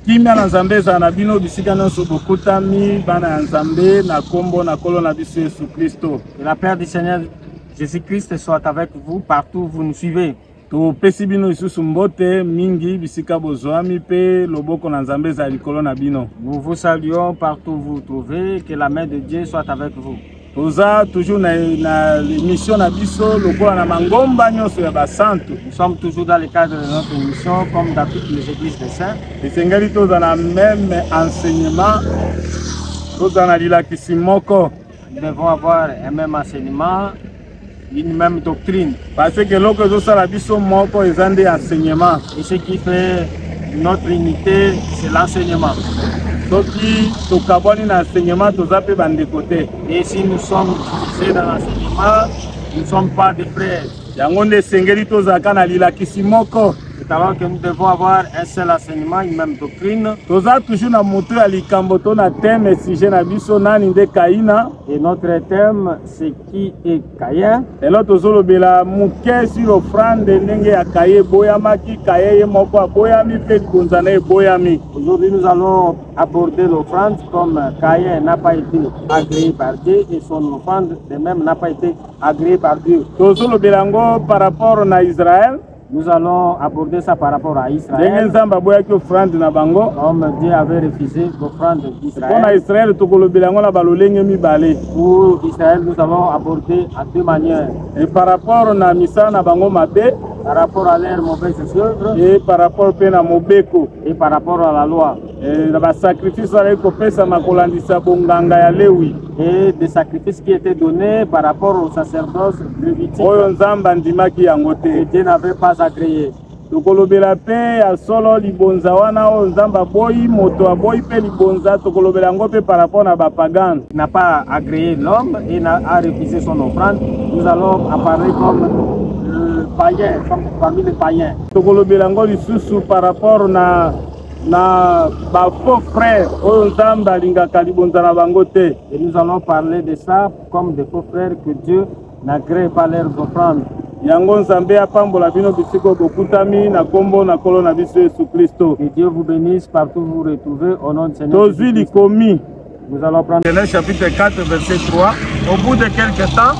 Kimia na Nzambe za na bino bisika nyonso bokutami bana ya Nzambe na kombo na kolo na biso Yesu Kristo. Que la paix du Seigneur Jésus-Christ soit avec vous partout où vous nous suivez. Topesi bino isusu mbote mingi bisika bozwami pe loboko na Nzambe za likolo na bino. Nous vous saluons partout où vous vous trouvez. Que la main de Dieu soit avec vous. Toza toujours na mission na biso lokola na mangomba nyonso ya basantu. Nous sommes toujours dans le cadre de notre mission comme dans toutes les églises des saints. Esengeli toza na même enseignement. Toza na lilakisi moko. Nous devons avoir un même enseignement, une même doctrine. Parce que loko ezosala biso moko eza nde enseignement. Et ce qui fait notre unité, c'est l'enseignement. Soki tokaboni na enseignement toza pe bande côté. Et si nous sommes divisés dans l'enseignement, nous ne sommes pas des frères. Yango nde esengeli tozalaka na lilakisi moko. C'est alors que nous devons avoir un seul enseignement, une même doctrine. Toza toujours na moto ya likambo to na thème sujet na biso nani nde Kaina. Et notre thème, c'est qui est Caïn. Et là tozolobela muke sur offrande ndenge ya Kaye boyamaki Kaye moko boyami pe libonzana e boyami. Aujourd'hui, nous allons aborder l'offrande comme Caïn n'a pas été agréé par Dieu et son offrande de même n'a pas été agréée par Dieu. Tozolobela ngo par rapport na Israël. Nous allons aborder ça par rapport à Israël. Comme Dieu avait refusé l'offrande d'Israël. Pour Israël, nous allons aborder à deux manières. Et par rapport à Misa na bango mabe, par rapport à leur mauvaise œuvre, et par rapport à Mobeko, et par rapport à la loi. Et le sacrifice et des sacrifices qui étaient donnés par rapport au sacerdoce lévitique. Et Dieu n'avait pas agréé. tokolobela pe ya solo libonza wana o nzamba boyi moto aboyi pe libonza tokolobela ngo pe par rapport na bapagan n'a pas agréé l'homme et a refusé son offrande. Nous allons en parler comme païen, comme parmi les païens. Tokolobela ngo lisusu par rapport na ba faux frères o nzamba lingaka libonza na bango te. Et nous allons parler de ça comme des faux frères que Dieu n'agrée pas leurs offrandes. Yango Nzambe apambola bino bisiko bokutami na kombo na kolo na biso Yesu Kristo. Que Dieu vous bénisse partout où vous vous retrouvez au nom de Seigneur. Tozwi likomi. Nous allons prendre Genèse chapitre 4 verset 3. Au bout de quelques temps,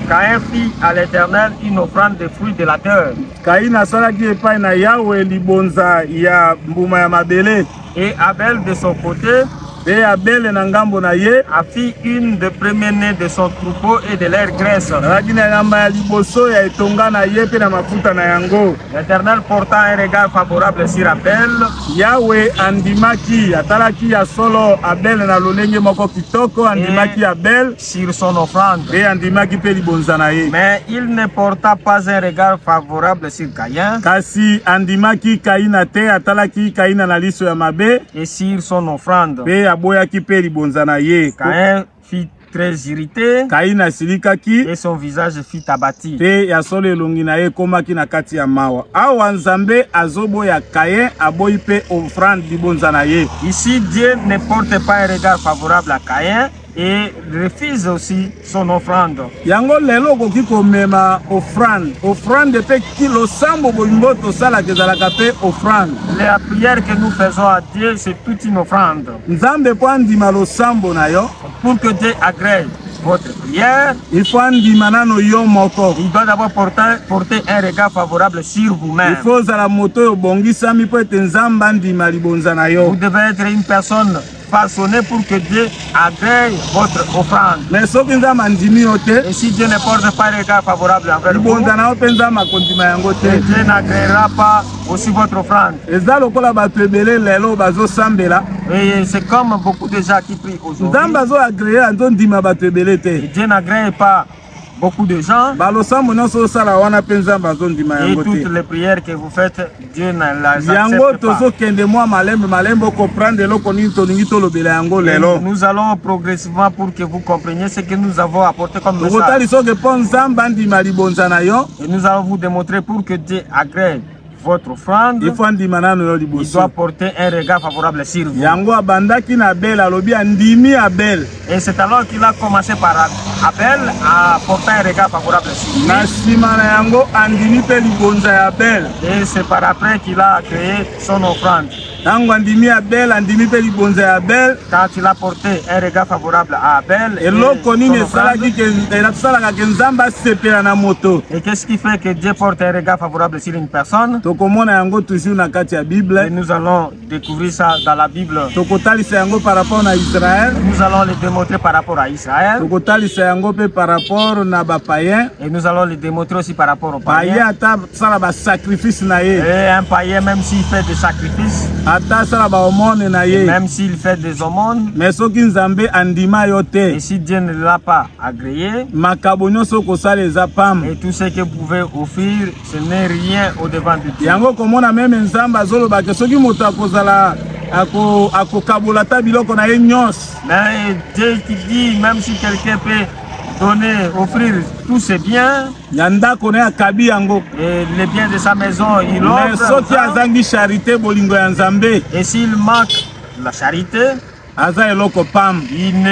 Caïn fit à l'Éternel une offrande de fruits de la terre. Et Abel de son côté a fait une de premiers-nés de son troupeau et de leur graisse. L'Éternel portant un regard favorable sur Abel, Yahweh andimaki atalaki ya solo Abel na lolenge moko kitoko andimaki Abel sur son offrande. Et andimaki pe libonza na ye. Mais il ne porta pas un regard favorable sur Caïn. Kasi andimaki Kaina te atalaki Kaina na liso ya mabe et sur son offrande. Caïn fit très irrité Kaina silikaki et son visage fit abattu. Pe ya solo elongi na ye komaki na kati ya mawa. Awa Nzambe azobo ya Caïn aboyi pe offrande libonza na ye. Ici Dieu ne porte pas un regard favorable à Caïn et refuse aussi son offrande. Yango lelo koki komema offrande pe kilo sambo bolimbo to sala kezalaka pe offrande. La prière que nous faisons à Dieu c'est toute une offrande. Nzambe po andima lo sambo na yo pour que Dieu agrée votre prière. Il faut andima nano yo moko. Il doit d'abord porter un regard favorable sur vous-même. Il faut la moto yo bongisami po ete Nzamba andima libonza na yo. Vous devez être une personne façonné pour que Dieu agrée votre offrande. Mais et si Dieu ne porte pas un regard favorable envers vous, Dieu n'agréera pas aussi votre offrande. Et c'est comme beaucoup de gens qui prient aujourd'hui. Dieu n'agrée pas beaucoup de gens. Et toutes les prières que vous faites, Dieu ne les accepte pas. Nous allons progressivement pour que vous compreniez ce que nous avons apporté comme message. Et nous allons vous démontrer pour que Dieu agrée votre offrande, il faut ndima nano yo il doit liboso. porter un regard favorable sur vous. Yango abandaki na Abel alobi andimi Abel. Et c'est alors qu'il a commencé par Abel à porter un regard favorable sur lui. Na sima na yango andimi pe libonza ya Abel. Et c'est par après qu'il a créé son offrande. Tango andimi Abel andimi pe libonza ya Abel. Quand il a porté un regard favorable à Abel, Eloko nini esalaki ke esalaka ke Nzambe asepela na moto. et qu'est-ce qui fait que Dieu porte un regard favorable sur une personne? Tokomona yango toujours na kati ya Et Bible. nous allons découvrir ça dans la Bible. Tokotalisa yango par rapport na Israël. Nous allons le démontrer par rapport à Israël. Tokotalisa yango pe par rapport na bapayen. Et nous allons le démontrer aussi par rapport aux Payen païens. ata sala ba sacrifice na ye. Et un païen, même s'il fait des sacrifices, Ata sala ba homone na ye. même s'il fait des aumônes, Mais soki Nzambe andima yo te, et si Dieu ne l'a pas agréé, makabo nyonso kosala eza pamba. et tout ce que vous pouvez offrir, ce n'est rien au devant de Dieu. Yango komona meme Nzambe azoloba ke soki moto akozala akokabola ta biloko na ye nyonso. Mais Dieu qui dit, même si quelqu'un peut donner, offrir tous ses biens, Ya ndako na ye akabi yango. et les biens de sa maison, il Mais offre. soki azangi charité bolingo ya Nzambe, Et s'il manque la charité, aza eloko pamba. il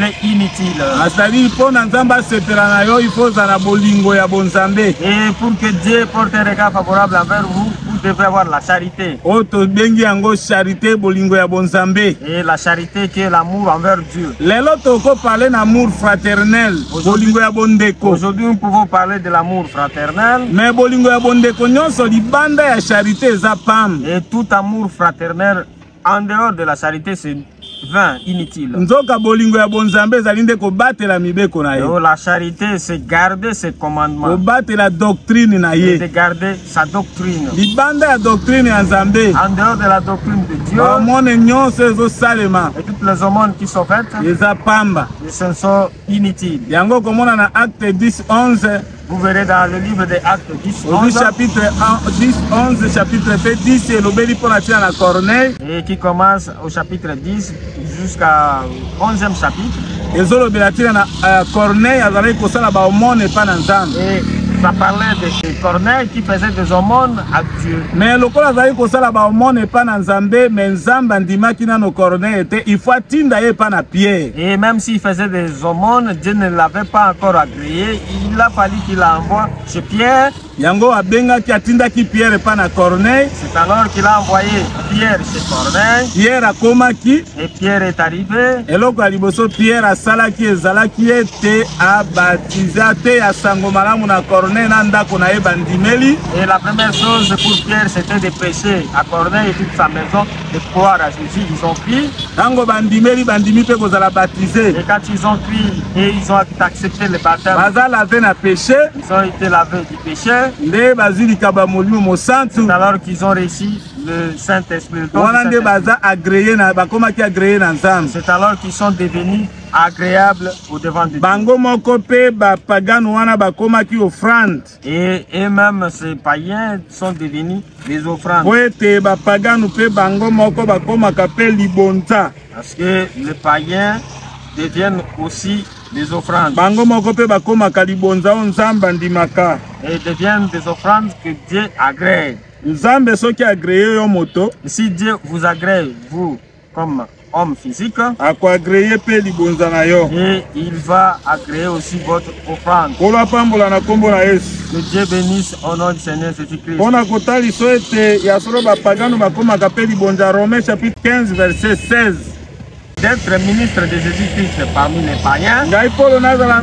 est inutile. Asali mpo na Nzambe asepela na yo, il faut ozala bolingo ya bonzambe. Et pour que Dieu porte un regard favorable envers vous, vous devez avoir la charité. Oyo tobengi yango charité bolingo ya bonzambe. Et la charité qui est l'amour envers Dieu. Lelo toko parler na amour fraternel, bolingo ya bondeko. Aujourd'hui, nous pouvons parler de l'amour fraternel. Mais bolingo ya bondeko nyonso libanda ya charité eza pamba. Et tout amour fraternel, en dehors de la charité, c'est vain, inutile. Nzoka bolingo ya bonzambe ezali nde kobatela mibeko na ye. Et la charité, c'est garder ses commandements. Kobatela doctrine na Et ye. de garder sa doctrine. Libanda ya doctrine ya Nzambe, En dehors de la doctrine de Dieu, baomone nyonso ezosalema et toutes les aumônes qui sont faites, eza pamba. ce sont inutiles. Yango komona na acte 10 11. Vous verrez dans le livre des Actes 10, Au 11, chapitre 10, 11, chapitre 10, et l'obéli pour la tienne à Corneille. et qui commence au chapitre 10 jusqu'à 11e chapitre. Et l'obéli à Corneille, à la kosala ba omone pa na Nzambe. Et ça parlait de Corneille qui faisait des aumônes à Dieu. Mais lokola azali kosala ba omone pa na Nzambe, mais Nzambe andimaki nano Corneille était, il faut atinda ye pa na Pierre. Et même s'il faisait des aumônes, Dieu ne l'avait pas encore agréé. Il a fallu qu'il envoie chez Pierre. Yango abengaki atindaki Pierre pa na Corneille. C'est alors qu'il a envoyé Pierre chez Corneille. Pierre akomaki. Et Pierre est arrivé. Eloko ya liboso Pierre asalaki ezalaki ete abatiza te ya sango malamu na Corneille na ndako na ye bandimeli. Et la première chose pour Pierre, c'était de prêcher à Corneille et toute sa maison, de croire à Jésus. Ils ont crié. Tango bandimeli bandimi pe kozala baptisé. Et quand ils ont crié et ils ont accepté le baptême, Baza lavé na péché. ils ont été lavés du péché. Nde bazwi likaba molimo mosantu. C'est alors qu'ils ont reçu le Saint-Esprit. Wana nde baza agréé na bakomaki agréé na Nzambe. C'est alors qu'ils sont devenus agréables au devant de Dieu. Bango moko pe bapagano wana bakomaki offrande. Et eux-mêmes, ces païens, sont devenus des offrandes. Po ete bapagano pe bango moko bakomaka pe libonza. Parce que les païens deviennent aussi des offrandes. Bango moko pe bakomaka libonza o Nzambe andimaka. Et deviennent des offrandes que Dieu agrée. Nzambe soki agréé yo moto. Et si Dieu vous agrée, vous, comme homme physique, akoagréé pe libonza na yo. et il va agréer aussi votre offrande. Kolo apambola na kombo na Yesu. Que Dieu bénisse au nom du Seigneur Jésus-Christ. Pona kotaliso ete ya solo bapagano bakomaka pe libonza. Romains chapitre 15 verset 16. D'être ministre de Jésus-Christ parmi les païens, Ngai polo nazala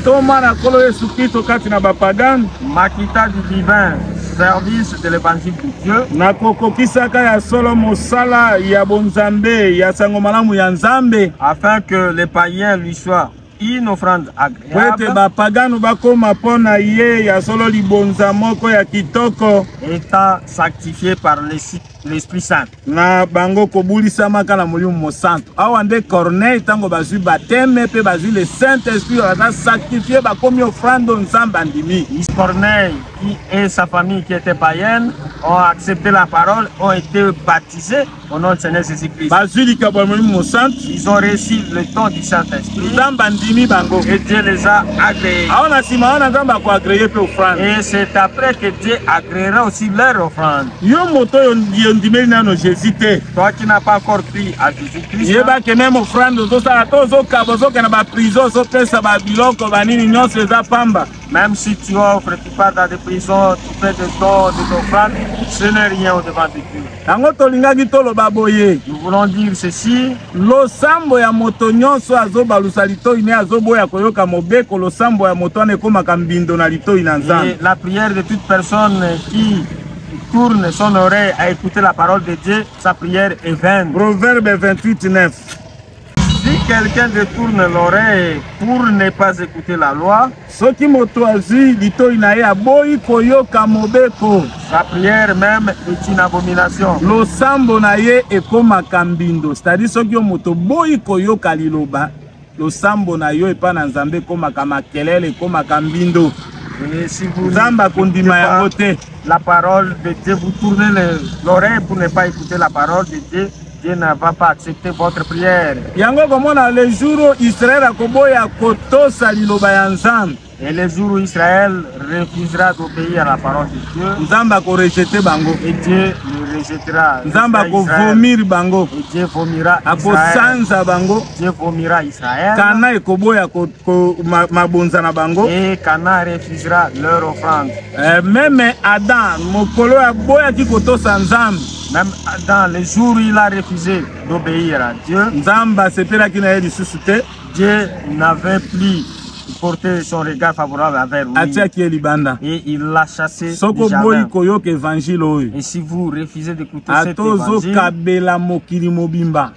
tomana kolo Yesu Kristo kati na bapagano. Makita du divin service de l'évangile de Dieu, nakokokisaka ya solo mosala ya bonzambe ya sango malamu ya Nzambe. afin que les païens lui soient une offrande Po ete agréable, bapagano bakoma mpona ye ya solo libonza moko ya kitoko. étant sanctifié par les l'Esprit Saint. Na bango kobulisa maka na molimo mosanto. Awa nde Corneille tango bazui baptême pe bazui le Saint-Esprit a sacrifié bakomi offrande nzambe andimi. Corneille qui et sa famille qui était païenne ont accepté la parole, ont été baptisés au nom du Seigneur Jésus-Christ. Bazui likabo molimo mosanto. Ils ont reçu le don du Saint-Esprit. Nzambe andimi bango. Et Dieu les a agréés. Awa na sima wana nzambe ko agréer pe offrande. Et c'est après que Dieu agréera aussi leur offrande. Yo moto yondimeli nano Jésus te. Toi qui n'as pas encore pris à Jésus-Christ. Yeba ke même offrande ozosala to ozokaba ozokende ba prison ozopesa ba biloko banini nyonso eza pamba. Même si tu offres, tu pars dans des prisons, tu fais des dons, des offrandes, ce n'est rien au devant de Dieu. Yango tolingaki toloba boye. Nous voulons dire ceci. Losambo ya moto nyonso azobalusa litoi ne azoboya koyoka mobeko losambo ya moto ane komaka mbindo na litoi na nzambe. Et la prière de toute personne qui tourne son oreille à écouter la parole de Dieu, sa prière est vaine. Proverbe 28:9. Si quelqu'un détourne l'oreille pour ne pas écouter la loi, soki moto azwi litoi na ye aboyi koyoka mobeko, sa prière même est une abomination. Losambo na ye ekomaka mbindo. C'est-à-dire soki moto boyi koyoka liloba, losambo na yo epa na nzambe ekomaka makelele ekomaka mbindo. Et si vous Nzamba kondima yango te. La parole de Dieu, vous tournez l'oreille pour ne pas écouter la parole de Dieu, Dieu ne va pas accepter votre prière. Yango komona le jour Israël akoboya kotosa liloba ya nzambe. Et le jour où Israël refusera d'obéir à la parole de Dieu, nzamba ko rejeter bango. Et Dieu le rejettera. Nzamba ko vomir bango. Et Dieu vomira Ako Israël. sanza bango. Dieu vomira Israël. Kana ekoboya ko mabonza na bango. Et Kana refusera leur offrande. Même Adam mokolo ya boya ki kotosa nzambe. Même dans les jours où il a refusé d'obéir à Dieu, nzamba sepela ki na ye lisusu te. Dieu n'avait plus porté son regard favorable vers lui. Et il l'a chassé du jardin. Et si vous refusez d'écouter cet évangile,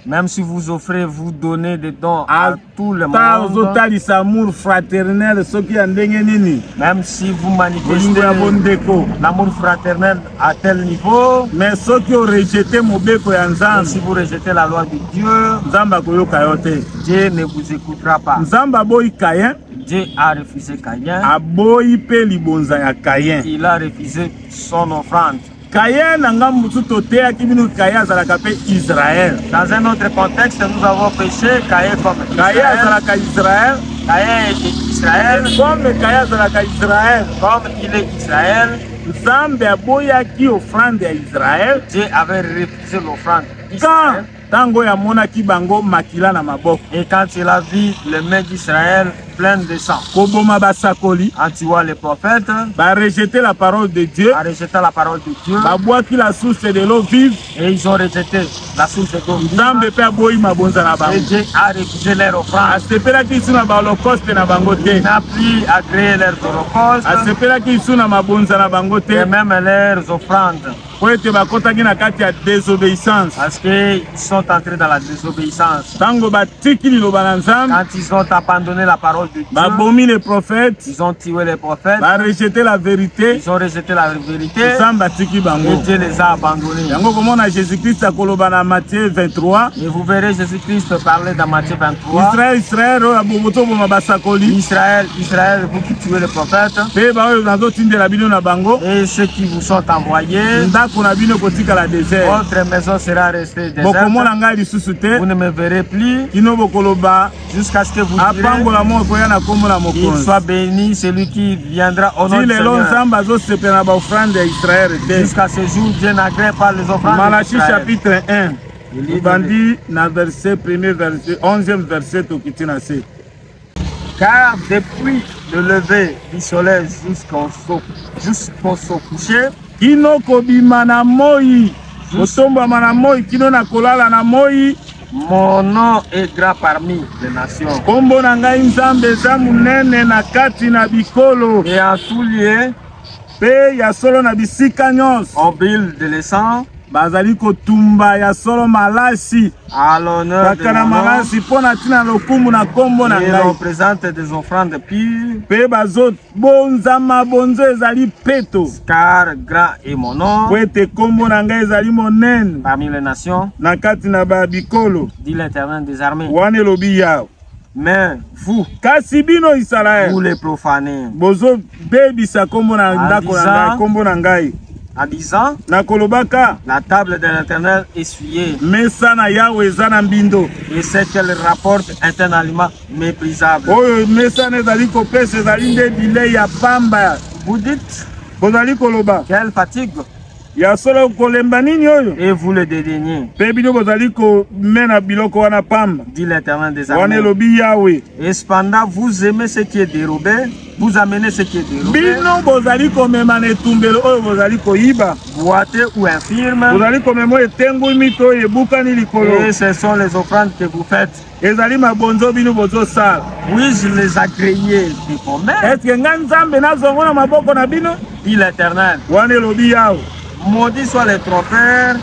même si vous offrez, vous donnez des dons à tout le monde, même si vous manifestez l'amour fraternel à tel niveau, mais si vous rejetez la loi de Dieu, Dieu ne vous écoutera pas. Dieu a refusé Caïn. Il a refusé son offrande. Caïn Israël. Dans un autre contexte, nous avons péché Caïn comme Israël. Caïn est Israël. Comme il est Israël. Dieu avait refusé l'offrande d'Israël. Et quand il a vu les mains d'Israël pleines de sang, quand tu vois les prophètes, a rejeté la parole de Dieu, la source de l'eau vive, et ils ont rejeté la source de l'eau vive. Et Dieu a refusé leur offrande. Il n'a plus agréé leurs holocausts, et même leurs offrandes. Parce qu'ils sont entrés dans la désobéissance. Quand ils ont abandonné la parole de Dieu, les prophètes, ils ont tué les prophètes, rejeté la vérité, ils ont rejeté la vérité, et Dieu les a abandonnés. Et vous verrez Jésus-Christ parler dans Matthieu 23. Israël, vous qui tuez les prophètes, et ceux qui vous sont envoyés, votre maison sera restée déserte. Vous ne me verrez plus jusqu'à ce que vous direz qu'il soit béni celui qui viendra au nom du Seigneur. Jusqu'à ce jour, Dieu n'agrée pas les offrandes. Malachie chapitre 1. Verset 11e verset. Car depuis le lever du soleil jusqu'au coucher, mon nom est grand parmi les nations. Et en tout lieu, on brille de l'essence. bazali kotumba ya solo malasi à l'honneur de bakana malasi pona tina lokumu na kombo na ngai représente des offrandes pures pe bazo bonza mabonzo ezali peto car grand est mon nom po ete kombo na ngai ezali monene parmi les nations na kati na babikolo dit l'Éternel des armées. wana elobi yawe. Mais vous, kasi bino Israël, vous les profanez bozo bebisa kombo na ndako na ngai kombo na ngai en disant nakolobaka la table de l'Éternel essuyée mesa na yawe eza na mbindo et c'est qu'elle rapporte un aliment méprisable. oyo mesa na ezali kopesa ezali nde bilei ya pamba. Vous dites bozali koloba quelle fatigue ya solo kolemba nini oyo et vous le dédaignez. Pe bino bozali komena biloko wana pamba dit l'Éternel des wana armées. elobi yawe. Et cependant vous aimez ce qui est dérobé, vous amenez ce qui est dérobé. Bino bozali komema na etumbelo oyo bozali koyiba boiteux ou infirme. bozali komema etengwimi to ebukani likolo. Et ce sont les offrandes que vous faites. ezali mabonzo bino bozosala. Puis-je les agréer de vos mains? Est-ce nga nzambe nazongo na maboko na bino dit l'Éternel. wana elobi yawe. Maudit soit le trompeur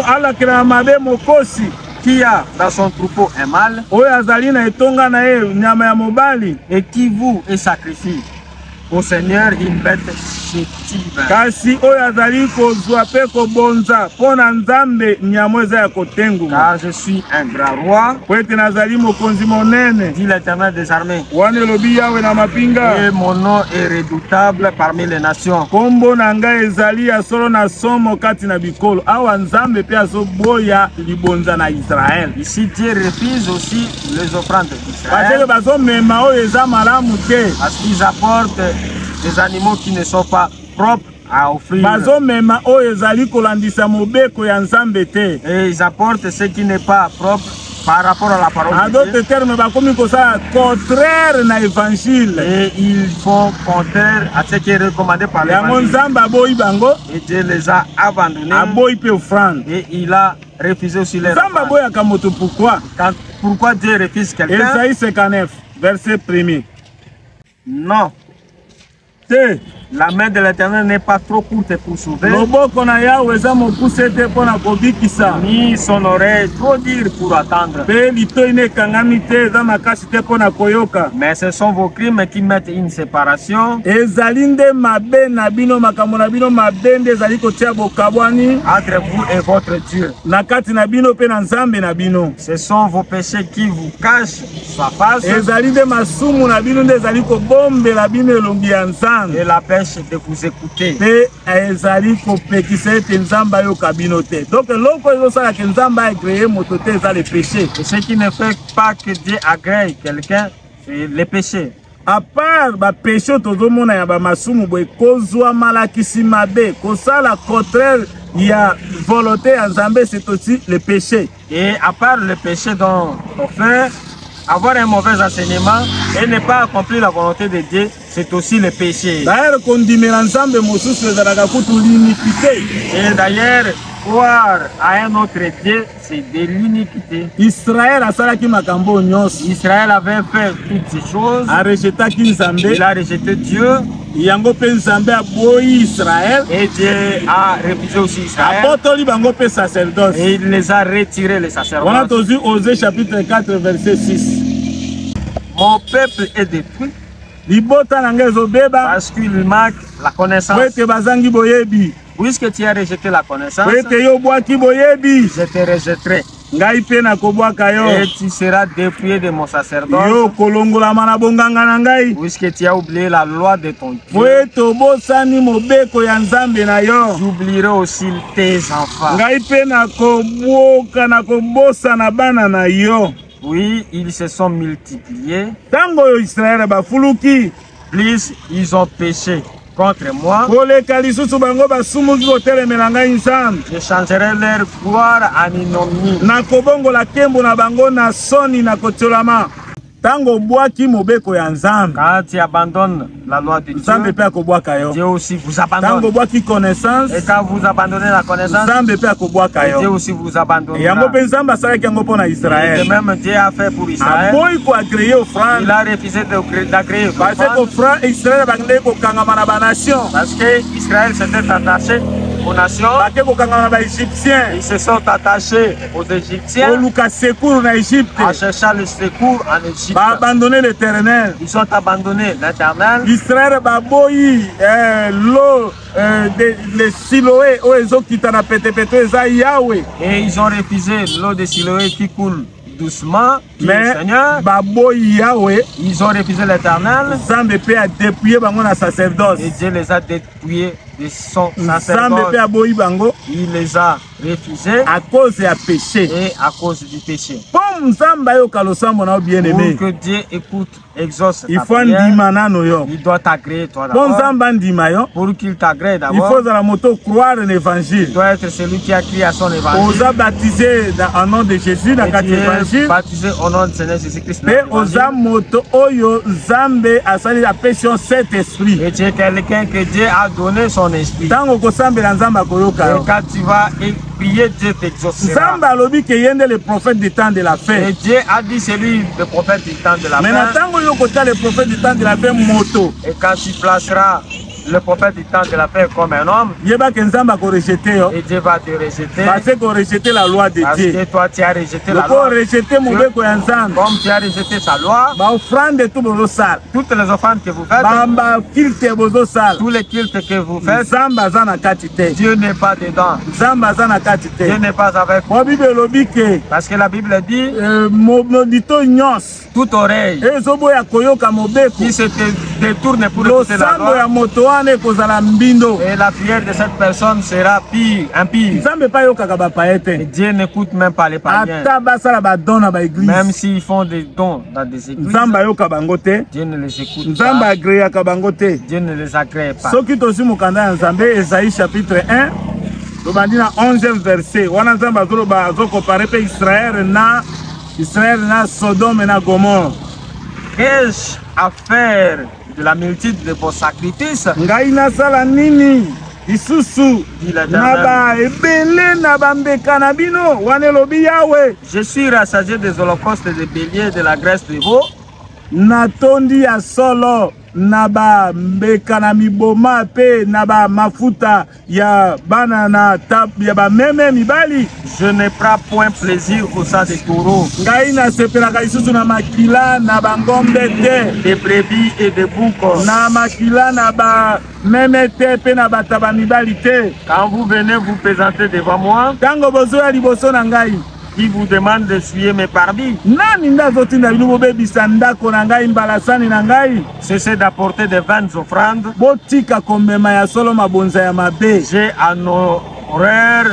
alakela na mabe mokosi qui a dans son troupeau un mâle oyo azali na etonga na ye nyama ya mobali et qui voue et sacrifie au Seigneur une bête chétive. kasi oyo azali kozwa pe kobonza mpo na nzambe nyama eza ya kotenguma. Car je suis un grand roi, po ete nazali mokonzi monene dit l'Éternel des armées, wana elobi yawe na mapinga. et mon nom est redoutable parmi les nations. kombo na ngai ezali ya solo na somo kati na bikolo. awa nzambe mpe azoboya libonza na Israele. Ici Dieu refuse aussi les offrandes parce que d'Israël bazomema oyo eza malamu te. parce qu'ils apportent des animaux qui ne sont pas propres à offrir. bazomema oyo ezali kolandisa mobeko ya nzambe te. Et ils apportent ce qui n'est pas propre par rapport à la parole en de Dieu. d'autres termes bakomi kosala contraire na évangile. Et ils font contraire à ce qui est recommandé par yango l'Évangile. nzambe aboyi bango Et Dieu les a abandonnés. aboyi mpe offrande. Et il a refusé aussi les nzambe offrandes. aboyaka moto pourquoi. Pourquoi Dieu refuse quelqu'un? Esaïe 59 verset 1er. Non. te la main de l'Éternel n'est pas trop courte pour sauver, loboko na Yawe eza mokuse te mpona kobikisa, ni son oreille trop dure pour attendre. pe litoi nekangami te eza makasi te mpona koyoka. Mais ce sont vos crimes qui mettent une séparation ezali nde mabe na bino, makambo na bino mabe nde ezali kotia bokabwani entre vous et votre Dieu. na kati na bino pe na nzambe na bino. Ce sont vos péchés qui vous cachent sa face ezali nde masumu na bino nde ezali kobombela bino elongi ya nzambe, et la pêche de vous écouter. pe ezali kopekisa ete nzambe ayoka bino te. Donc eloko ezosalaka nzambe agreye moto te eza le péché. Et ce qui ne fait pas que Dieu agrée quelqu'un, c'est le péché. À part ba péché tozomona ya ba masumu boye kozwa malakisi mabe, kosala contraire ya volonté ya nzambe, c'est aussi le péché. Et à part le péché dont on fait, avoir un mauvais enseignement et ne pas accomplir la volonté de Dieu, c'est aussi le péché. D'ailleurs, kondimela nzambe mosusu ezalaka kutu l'iniquité. Et d'ailleurs, croire à un autre Dieu, c'est de l'iniquité. Israël asalaki makambo nyonso. Israël avait fait toutes ces choses. Arejetaki nzambe. Il a rejeté Dieu. Yango pe nzambe aboyi Israël. Et Dieu a refusé aussi Israël. Abotoli bango pe sacerdoce. Et il les a retirés, les sacerdotes. Wana tozi Osée chapitre 4 verset 6. Mon peuple est détruit Libota na ngai ezobeba parce qu'il manque la connaissance. po ete bazangi boyebi. Puisque tu as rejeté la connaissance, Po ete yo bwaki boyebi, je te rejetterai. ngai pe nakobwaka yo. Et tu seras dépouillé de mon sacerdoce. Yo kolongolama na bonganga na ngai. Puisque tu as oublié la loi de ton Po Dieu, ete obosani mobeko ya nzambe na yo. j'oublierai aussi tes enfants. Ngai pe nakobwoka nakobosa na bana na yo. Oui, ils se sont multipliés. Tango oyo Israele bafuluki, Plus ils ont péché contre moi. koleka lisusu bango basumuki kotelemela ngai nzambe. Je changerai leur gloire en ignominie. Nakobongola nkembo na bango na soni na kotiolama. Tango obwaki mobeko ya nzambe, Quand tu abandonnes la loi de nzambe Dieu, pe akobwaka yo. Dieu aussi vous Tango abandonne. obwaki connaissance, Et quand vous abandonnez la connaissance, nzambe pe akobwaka Dieu yo. aussi vous abandonnera. Yango mpe nzambe asalaki yango mpo na Et Israele. de même Dieu a fait pour Israël. Aboyi koagreye offrande Il a refusé d'agréer parce que Israele bakendeki kokangama na banation. parce que Israël s'était attaché aux nations. Ils se sont attachés aux Égyptiens en cherchant le secours en Égypte. Ils ont abandonné l'Éternel. Israël baboyi l'eau de Siloé et ils ont refusé l'eau de Siloé qui coule doucement, mais Seigneur. Ils ont refusé l'Éternel. Et Dieu les a dépouillés de son sacerdoce. Il les a refusés à cause du péché. Et à cause du péché. Pour que Dieu écoute, exauce ta prière, il doit t'agréer toi d'abord. Pour qu'il t'agrée d'abord, il doit être celui qui a crié à son évangile. Baptisé en nom de Jésus dans l'évangile. Baptisé au nom de Seigneur Jésus-Christ. Et tu es quelqu'un que Dieu a donné son esprit. Et quand tu vas prier, Dieu t'exaucera. Le prophète du temps de la fin. Et Dieu a dit c'est lui le prophète du temps de la fin. Le prophète du temps de la fin moto. Et quand tu placeras le prophète du temps de la paix comme un homme, et Dieu va te rejeter. Parce que la loi de Dieu. Parce que toi tu as rejeté la loi. Comme tu as rejeté sa loi, toutes les offrandes que vous faites, tous les cultes que vous faites, Dieu n'est pas dedans. Dieu n'est pas avec vous. Parce que la Bible dit toute oreille qui se détourne pour écouter la loi, et la prière de cette personne sera impie. Et Dieu n'écoute même pas les païens. Même s'ils font des dons dans des églises, Dieu ne les écoute pas. Dieu ne les agrée pas. Esaïe chapitre 1, le 11e verset. Israël na Sodome na Gomorrhe. Qu'ai-je à faire de la multitude de vos sacrifices? Je suis rassasié des holocaustes de béliers, de la graisse de veau. Natondi ya solo naba mbeka na miboma pe naba mafuta ya banana tap ya ba meme mibali. Je ne prends point plaisir au sang des taureaux. Ngai na sepelaka lisusu na makila na bangombe te, des brebis et des boucs. Na makila na ba meme te pe na bataba mibali te. Quand vous venez vous présenter devant moi, tango bozo ya liboso na ngai, qui vous demande de suyer mes parvis, cessez d'apporter des vaines offrandes. J'ai en horreur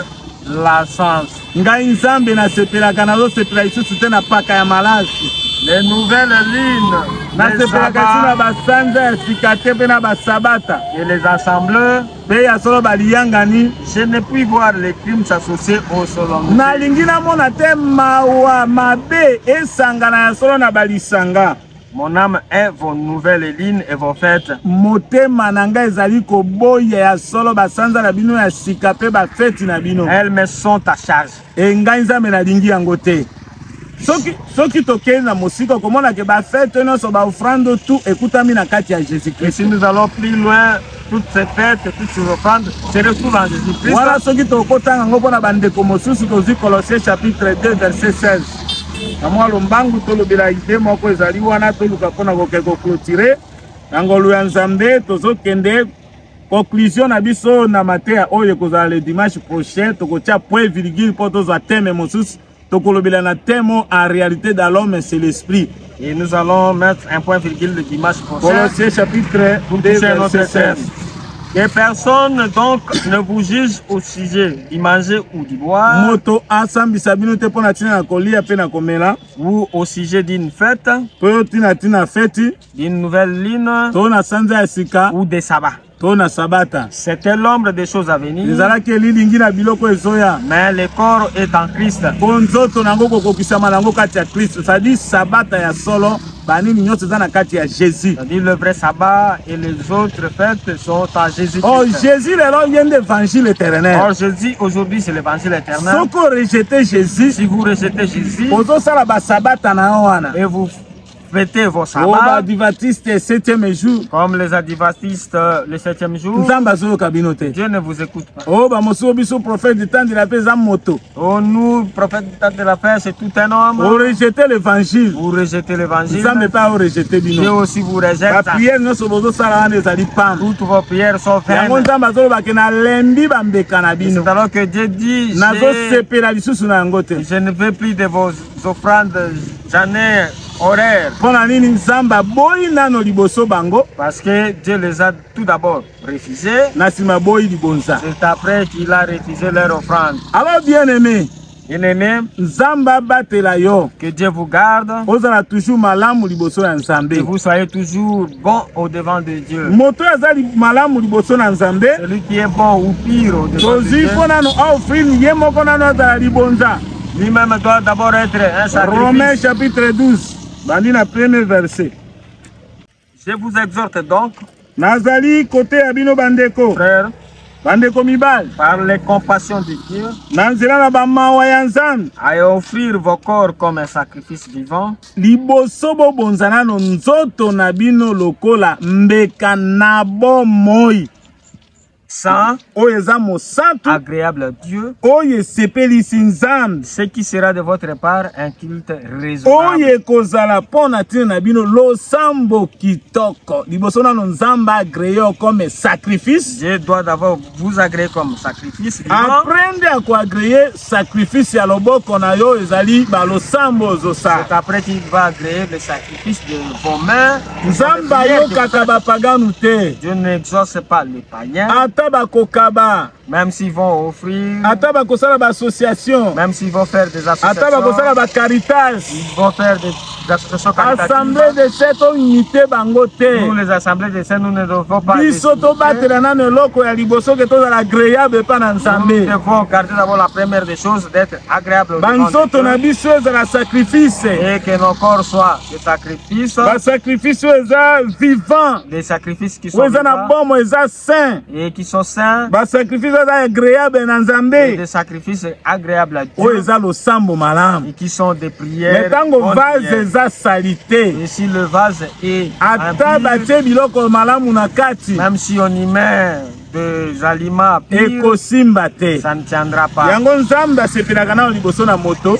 la sens. Les nouvelles lignes, et les assembleurs, je ne puis voir les crimes s'associer aux solennités. Mon âme est vos nouvelles lignes et vos fêtes. Elles me sont à charge. Soki tokei na mosika komona ke ba fête nyonso ba offrande tout ekutami na kati ya Jésus-Christ. Et si nous allons plus loin, toutes ces fêtes, toutes ces offrandes se retrouvent en Jésus-Christ. Voilà soki tokotanga ngo na bandeko mosusu tozi Colossiens chapitre 2 verset 16. Kamwa lombangu tolobela ide moko ezali wana toluka pona kokeko clôturer. Ngolu ya Nzambe tozokende conclusion na biso na Matthieu oyo kozala le dimanche prochain tokotia point virgule pour tozwa thème mosusu. En réalité dans l'homme c'est l'esprit. Et nous allons mettre un point virgule le dimanche prochain. Colossiens chapitre 2 verset 16. Que personne donc ne vous juge au sujet du manger ou du boire, ou au sujet d'une fête, d'une nouvelle ligne, ou des sabbats. C'était l'ombre des choses à venir. Mais le corps est en Christ. C'est-à-dire le vrai sabbat et les autres fêtes sont en Jésus. Oh, Jésus l'évangile éternel. Or Jésus aujourd'hui c'est l'évangile éternel. Si vous rejetez Jésus, si vous rejetez Jésus, et vous fêtez vos sabbats. Adventistes 7e jour. Comme les adventistes le 7e jour. Dieu ne vous écoute pas. Prophète du temps de la paix, moto. Oh, nous, prophète du temps de la paix, c'est tout un homme. Vous rejetez l'évangile. Vous rejetez l'évangile. Dieu aussi vous rejette. Toutes vos prières sont vaines. C'est alors que Dieu dit, je ne veux plus de vos offrandes, j'en ai horreur. Parce que Dieu les a tout d'abord refusés. C'est après qu'il a refusé leur offrande. Alors bien aimé, que Dieu vous garde, que vous soyez toujours bon au devant de Dieu. Celui qui est bon ou pire au devant de Dieu, lui-même doit d'abord être un sacrifice. Romains chapitre 12, premier verset. Je vous exhorte donc, frères, par les compassions de Dieu, à offrir vos corps comme un sacrifice vivant, saint, agréable à Dieu, ce qui sera de votre part un culte raisonnable. Dieu doit d'abord vous agréer comme sacrifice. Apprenez à quoi agréer sacrifice à l'oboko na yo ezali balosambo zosa. C'est après qu'il va agréer le sacrifice de vos mains. Dieu n'exauce pas les païens. Même s'ils vont offrir, même s'ils vont faire des associations, ils vont faire des associations caritatives. Nous, les assemblées de saints, nous ne devons pas nous devons garder d'abord la première des choses, d'être agréable au devant de Dieu, et que nos corps soient des sacrifices, des sacrifices qui sont vivants et qui sont saints, et des sacrifices agréables à Dieu, et qui sont des prières. Et si le vase est impur, même si on y met des aliments purs, ça ne tiendra pas.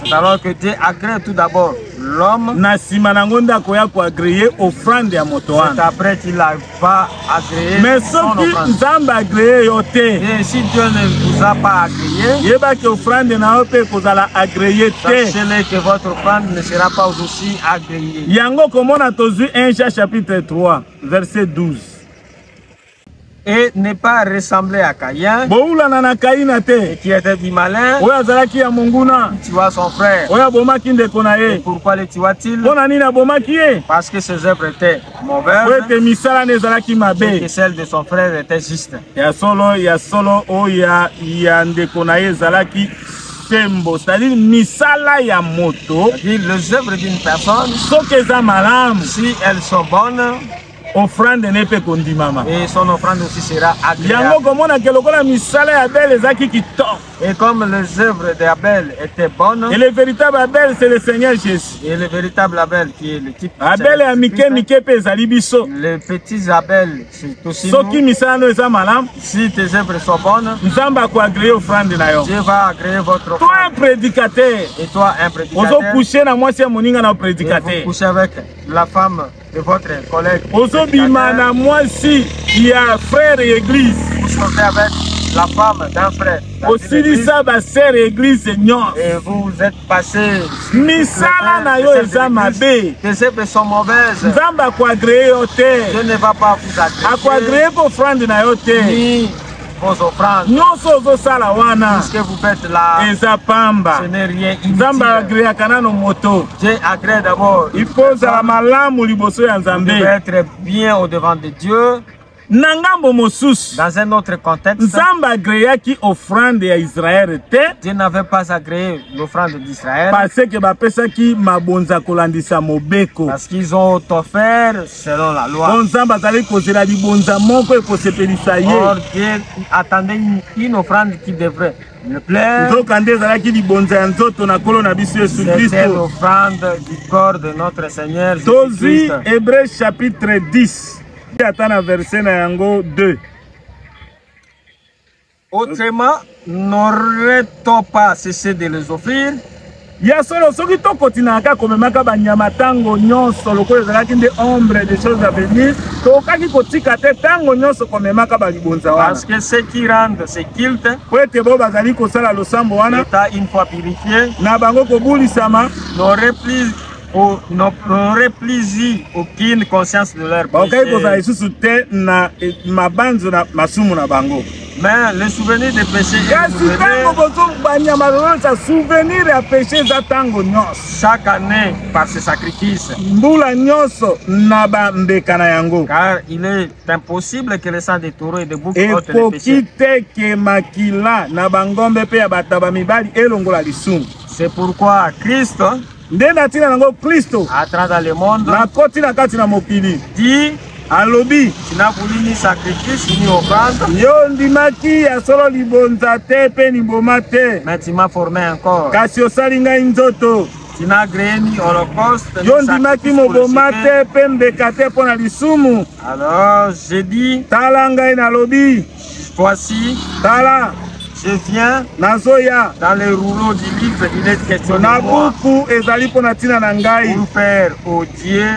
C'est alors que Dieu agrée tout d'abord l'homme, c'est après qu'il va agréer son offrande. Et si Dieu ne vous a pas agréé, sachez-le que votre offrande ne sera pas aussi agréée. Chapitre 3, verset 12. Et ne pas ressembler à Caïn, qui était du malin. Tu vois son frère. Et pourquoi le tuas-t-il? Parce que ses œuvres étaient mauvaises et que celles de son frère étaient justes. C'est-à-dire misala ya moto, les œuvres d'une personne, si elles sont bonnes, offrande ne peut kondimama. Et son offrande aussi sera agréable. Et comme les œuvres d'Abel étaient bonnes, et le véritable Abel c'est le Seigneur Jésus. Et le véritable Abel qui est le type Abel et les petits Abel c'est aussi nous. Si tes œuvres sont bonnes, Dieu va agréer votre offrande. Toi un prédicateur, et toi un prédicateur, et vous couchez avec la femme de votre collègue. Vous sortez avec la femme d'un frère. Et vous êtes passé. Tes œuvres sont mauvaises. Dieu ne va pas vous agréer. Ni vos offrandes. Ce que vous faites là, ce n'est rien inutile. Dieu agrée d'abord. Il faut être bien au devant de Dieu. Dans un autre contexte, Dieu n'avait pas agréé l'offrande d'Israël parce qu'ils ont offert selon la loi. Or, Dieu attendait une offrande qui devrait le plaire. C'était l'offrande du corps de notre Seigneur Jésus-Christ. Hébreux chapitre 10. Verset 2. Autrement, n'aurait-on pas cessé de les offrir? Ya solo soki to kotinaka komemaka banyama tango nyonso lokola ezalaki nde ombre des choses à venir tokaki kotika te tango nyonso komemaka balibonza wana parce que ceux qui rendent ce culte po ete bo bazali kosala losambo wana une fois purifié na bango kobulisama n'aurait plus eu aucune conscience de leur péché. Bakaki kozala lisusu te na mabanzo na masumu na bango. Mais le souvenir des péchés chaque année par ce sacrifice. Car il est impossible que le sang des taureaux et des boucs ôte les péchés. C'est pourquoi Christ, entrant dans le monde, dit alobi tina voulu ni sacrifice ni offrande. Yo ndimaki ya solo libonza te pe ni boma te. Mais tu m'as formé encore. Kasi osali ngai nzoto. Tina créé ni holocauste. Yo ndimaki moboma te pe mbeka te pona lisumu. Alors j'ai dit tala ngai nalobi. Voici. Tala. Je viens nazoya dans le rouleau du livre, il est question de moi. moi. Pour faire au Dieu.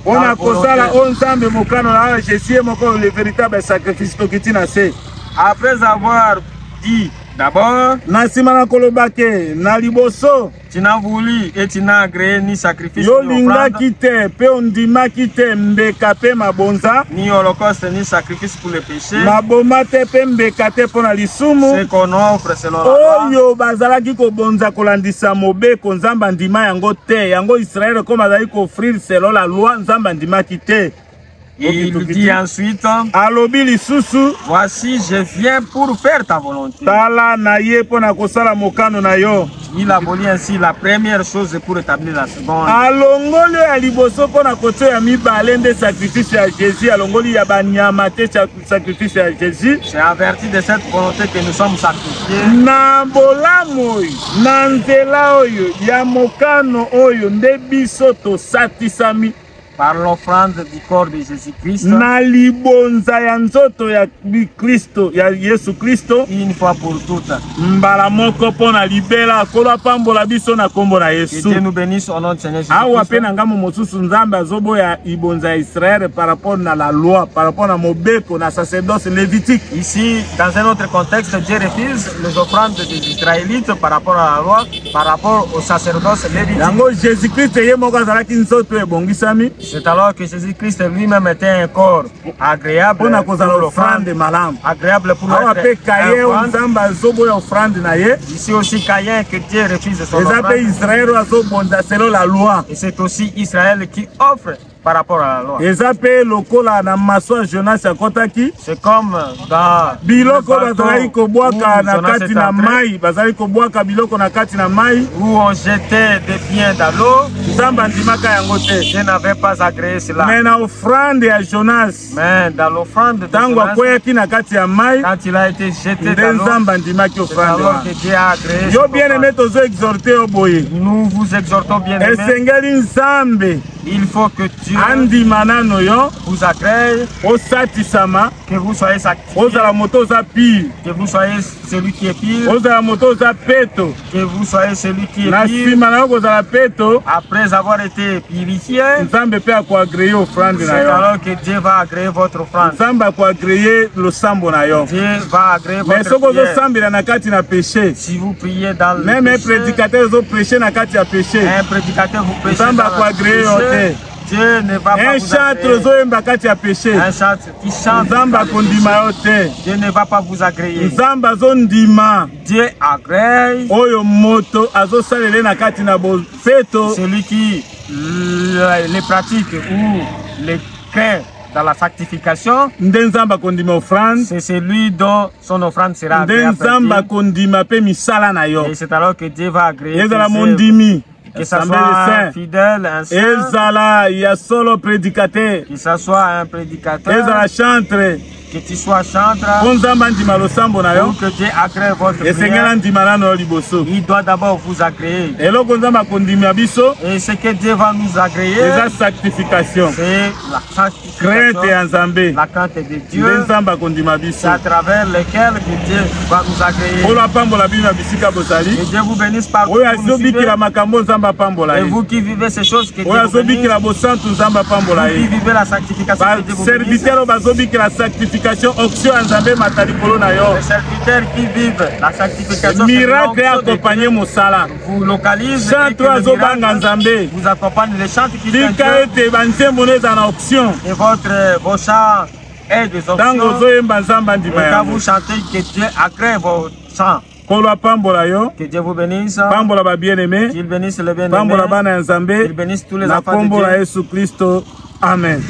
On a kosala onzambe mokano na Jésus moko le véritable sacrifice tokiti na se. Après avoir dit d'abord na simana kolobake na liboso tu n'as voulu et tu n'as agréé ni sacrifice yo linga kite pe ondima kite mbeka pe mabonza ni holocauste ni sacrifice pour le péché maboma te pe mbeka te pona lisumu ce qu'on offre selon la loi oyo bazalaki kobonza kolandisa mobeko nzamba ndima yango te yango Israël comme azali ko offrir selon la loi nzamba ndima kite. Il dit ensuite, voici je viens pour faire ta volonté. Il abolit ainsi la première chose pour établir la seconde. C'est en vertu de cette volonté que nous sommes sacrifiés. Par l'offrande du corps de Jésus-Christ. Une fois pour toutes. Que Dieu nous bénisse au nom de Seigneur Jésus-Christ. Ici, dans un autre contexte, Dieu refuse les offrandes des Israélites par rapport à la loi, par rapport au sacerdoce lévitique. C'est alors que Jésus-Christ lui-même était un corps agréable pour l'offrande, agréable pour notre offrande. Ici aussi Caïn que Dieu refuse son offrande. Et c'est aussi Israël qui offre par rapport à la loi. C'est comme dans où on jetait des biens dans l'eau. Je n'avais pas agréé cela. Mais dans l'offrande de Jonas, quand il a été jeté dans l'eau, c'est alors que Dieu a agréé. Nous vous exhortons bien aimés. Il faut que Dieu vous agrée, que vous soyez sacrifiés, que vous soyez celui qui est pire, que vous soyez celui qui est pire. Après avoir été purifié, c'est alors que Dieu va agréer votre offrande. Dieu va agréer votre prière. Si vous priez dans le péché, un prédicateur vous prêche dans le péché, Dieu ne va pas vous agréer. Un chantre qui chante, Dieu ne va pas vous agréer. Dieu agrée celui qui les pratique ou les crée dans la sanctification. C'est celui dont son offrande sera agréable. Et c'est alors que Dieu va agréer. Que ça soit un fidèle, un saint, il y a solo prédicateur. Que ça soit un prédicateur, Que tu sois chantre. Pour que Dieu agrée votre prière. Il doit d'abord vous agréer. Et ce que Dieu va nous agréer, c'est la sanctification. La crainte de Dieu. C'est à travers lequel que Dieu va nous agréer. Que Dieu vous bénisse partout. Et vous qui vivez ces choses, que Dieu vous bénisse. Vous qui vivez la sanctification, que Dieu vous bénisse. Les serviteurs qui vivent la sanctification, miracle accompagné Mosala. Vous localisez, vous accompagnez les chants qui viennent et vos chants est des options. Et quand vous chantez, que Dieu agrée vos chants. Que Dieu vous bénisse. Qu'il bénisse les bien-aimés. Qu'il bénisse tous les enfants de Dieu. Amen.